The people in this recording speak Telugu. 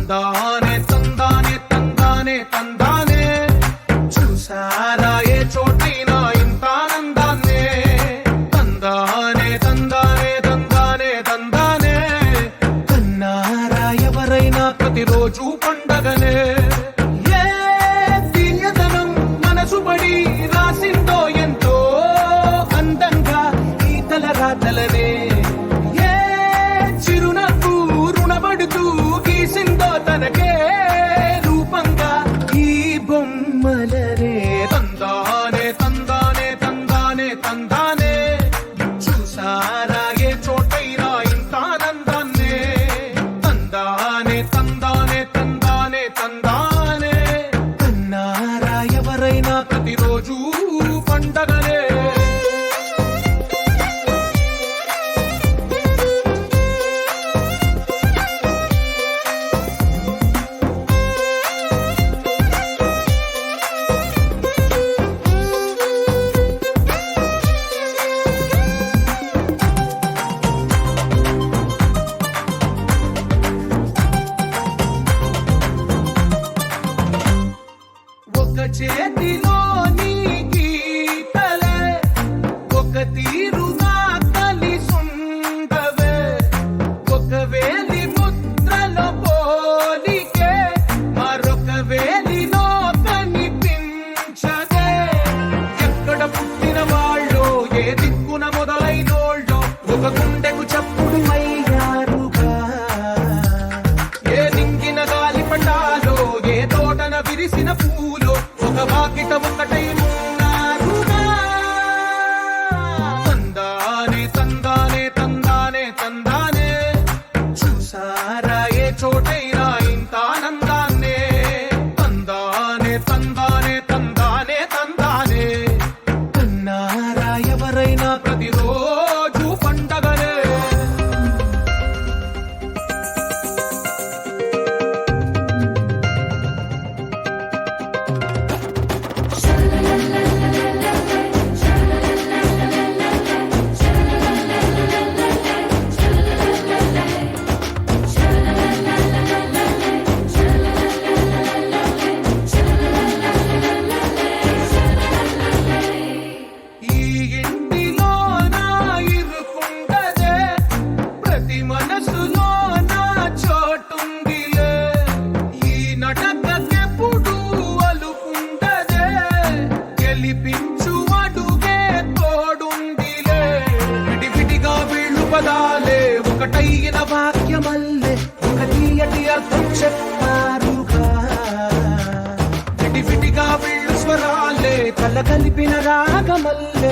తందానే తందానే తందానే తందానే చూసారా ఏ చోటైనా ఇంత ఆనందాన్నే తందానే తందానే తందానే తందానే కన్నారా ఎవరైనా ప్రతిరోజు పండగనే ఏ దివ్యతనం మనసు పడి రాసిందో ఎంతో అందంగా ఈ తలరాతలనే తనకే రూపంగా ఈ బొమ్మలనే తందానే తందానే తందానే తందానే చూసారా ఏ చోటైనా ఇంత ఆనందాన్నే తందానే తందానే తందానే తందానే కన్నారా ఎవరైనా ప్రతిరోజు పండగనే చేతిలో నీ గీతలే ఒక తీరుగా కలిసుండవే ఒక వేలి ముద్రల పోలికే మరొక వేలిలో కనిపించదే ఎక్కడ పుట్టిన వాళ్ళో ఏ దిక్కున మొదలైనోళ్ళో ఒక గుండెకు చప్పుడు అయ్యారుగా ఏ నింగిన గాలి పటాలో ఏ తోటన విరిసిన పూలో ఒక వాకిట ఒకటై ఉన్నారుగా తందానే తందానే తందానే తందానే చూసారా ఏ చోటైనా ఇంత ఆనందాన్నే తందానే తందానే తందానే తందానే కన్నారా ఎవరైనా ప్రతిరోజు పండగనే ఒకటైన వాక్యమల్లే ఒక తీయటి అర్థం చెప్పారుగా విడివిడిగా వీళ్ళు స్వరాలే కల కలిపిన రాగమల్లే